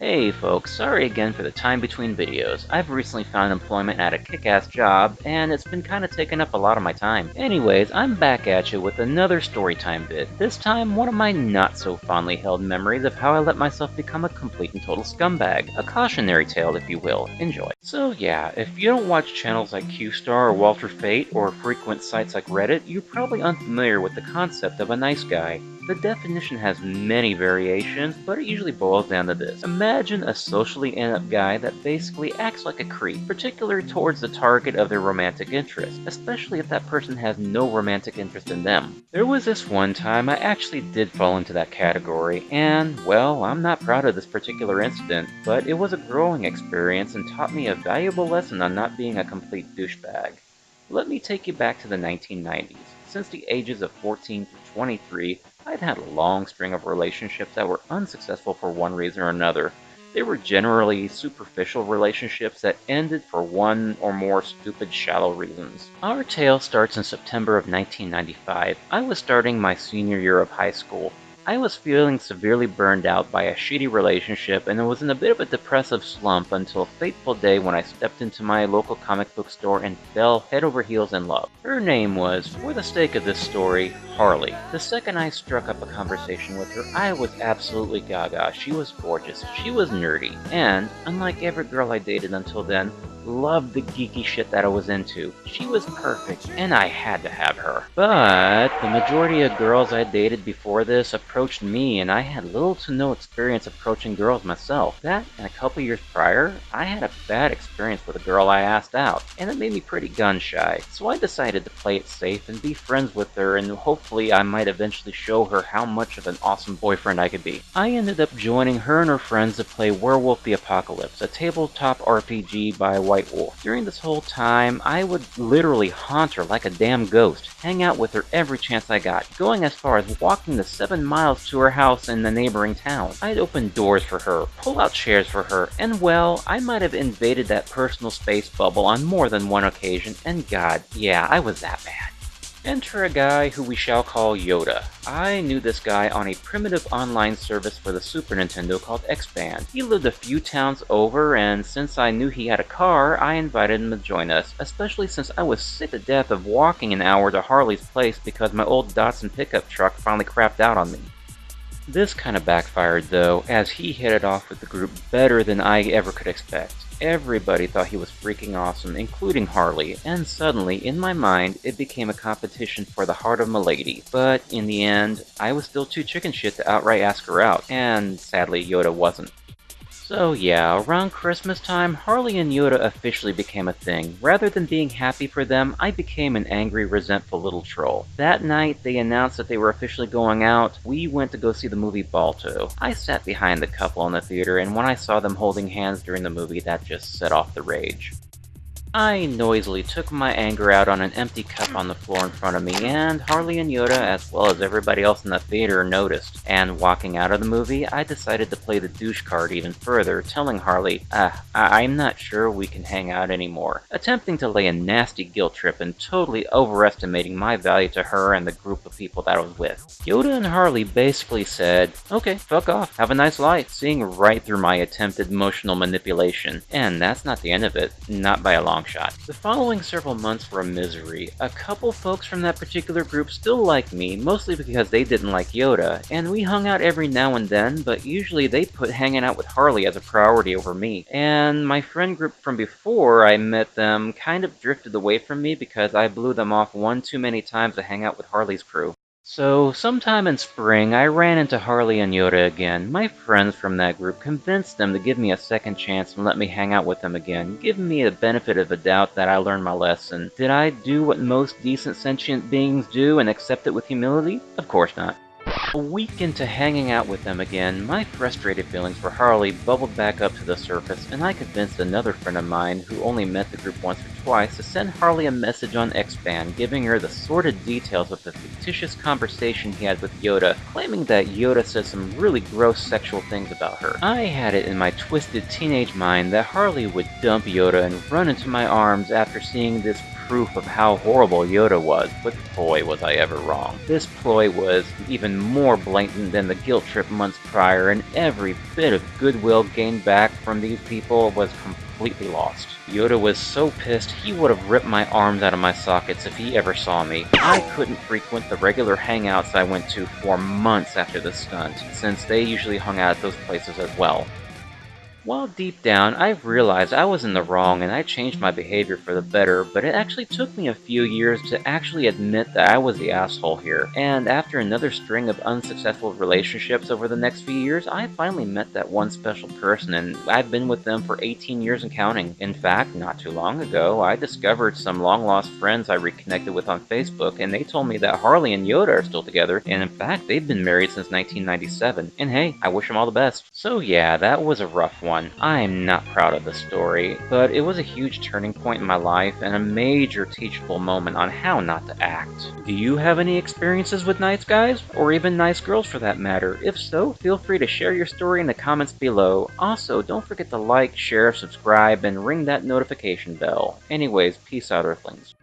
Hey folks, sorry again for the time between videos. I've recently found employment at a kick-ass job, and it's been kinda taking up a lot of my time. Anyways, I'm back at you with another storytime vid. This time, one of my not-so-fondly held memories of how I let myself become a complete and total scumbag. A cautionary tale, if you will. Enjoy. So yeah, if you don't watch channels like Q-Star or Walter Fate, or frequent sites like Reddit, you're probably unfamiliar with the concept of a nice guy. The definition has many variations, but it usually boils down to this. Imagine a socially inept guy that basically acts like a creep, particularly towards the target of their romantic interest, especially if that person has no romantic interest in them. There was this one time I actually did fall into that category, and, well, I'm not proud of this particular incident, but it was a growing experience and taught me a valuable lesson on not being a complete douchebag. Let me take you back to the 1990s. Since the ages of 14 through 23, I'd had a long string of relationships that were unsuccessful for one reason or another. They were generally superficial relationships that ended for one or more stupid, shallow reasons. Our tale starts in September of 1995. I was starting my senior year of high school. I was feeling severely burned out by a shitty relationship and was in a bit of a depressive slump until a fateful day when I stepped into my local comic book store and fell head over heels in love. Her name was, for the sake of this story, Harley. The second I struck up a conversation with her, I was absolutely gaga. She was gorgeous, she was nerdy, and, unlike every girl I dated until then, loved the geeky shit that I was into. She was perfect, and I had to have her. But the majority of girls I dated before this approached me, and I had little to no experience approaching girls myself. That, and a couple years prior, I had a bad experience with a girl I asked out, and it made me pretty gun-shy. So I decided to play it safe and be friends with her, and hopefully I might eventually show her how much of an awesome boyfriend I could be. I ended up joining her and her friends to play Werewolf the Apocalypse, a tabletop RPG by White Wolf. During this whole time, I would literally haunt her like a damn ghost, hang out with her every chance I got, going as far as walking the 7 miles to her house in the neighboring town. I'd open doors for her, pull out chairs for her, and well, I might have invaded that personal space bubble on more than one occasion, and god, yeah, I was that bad. Enter a guy who we shall call Yoda. I knew this guy on a primitive online service for the Super Nintendo called X-Band. He lived a few towns over, and since I knew he had a car, I invited him to join us, especially since I was sick to death of walking an hour to Harley's place because my old Datsun pickup truck finally crapped out on me. This kind of backfired though, as he hit it off with the group better than I ever could expect. Everybody thought he was freaking awesome, including Harley, and suddenly, in my mind, it became a competition for the heart of Milady. But in the end, I was still too chicken shit to outright ask her out, and sadly Yoda wasn't. So yeah, around Christmas time, Harley and Yoda officially became a thing. Rather than being happy for them, I became an angry, resentful little troll. That night, they announced that they were officially going out. We went to go see the movie Balto. I sat behind the couple in the theater, and when I saw them holding hands during the movie, that just set off the rage. I noisily took my anger out on an empty cup on the floor in front of me, and Harley and Yoda, as well as everybody else in the theater, noticed. And walking out of the movie, I decided to play the douche card even further, telling Harley, I'm not sure we can hang out anymore, attempting to lay a nasty guilt trip and totally overestimating my value to her and the group of people that I was with. Yoda and Harley basically said, okay, fuck off, have a nice life, seeing right through my attempted emotional manipulation. And that's not the end of it, not by a long shot. The following several months were a misery. A couple folks from that particular group still liked me, mostly because they didn't like Yoda, and we hung out every now and then, but usually they put hanging out with Harley as a priority over me. And my friend group from before I met them kind of drifted away from me because I blew them off one too many times to hang out with Harley's crew. So, sometime in spring, I ran into Harley and Yoda again. My friends from that group convinced them to give me a second chance and let me hang out with them again, giving me the benefit of the doubt that I learned my lesson. Did I do what most decent sentient beings do and accept it with humility? Of course not. A week into hanging out with them again, my frustrated feelings for Harley bubbled back up to the surface, and I convinced another friend of mine, who only met the group once or twice, to send Harley a message on X-Band, giving her the sordid details of the fictitious conversation he had with Yoda, claiming that Yoda said some really gross sexual things about her. I had it in my twisted teenage mind that Harley would dump Yoda and run into my arms after seeing this proof of how horrible Yoda was, but boy was I ever wrong. This ploy was even more blatant than the guilt trip months prior, and every bit of goodwill gained back from these people was completely lost. Yoda was so pissed he would have ripped my arms out of my sockets if he ever saw me. I couldn't frequent the regular hangouts I went to for months after the stunt, since they usually hung out at those places as well. While deep down, I realized I was in the wrong and I changed my behavior for the better, but it actually took me a few years to actually admit that I was the asshole here. And after another string of unsuccessful relationships over the next few years, I finally met that one special person, and I've been with them for 18 years and counting. In fact, not too long ago, I discovered some long-lost friends I reconnected with on Facebook, and they told me that Harley and Yoda are still together, and in fact, they've been married since 1997. And hey, I wish them all the best. So yeah, that was a rough one. I am not proud of the story, but it was a huge turning point in my life and a major teachable moment on how not to act. Do you have any experiences with nice guys? Or even nice girls for that matter? If so, feel free to share your story in the comments below. Also, don't forget to like, share, subscribe, and ring that notification bell. Anyways, peace out, Earthlings.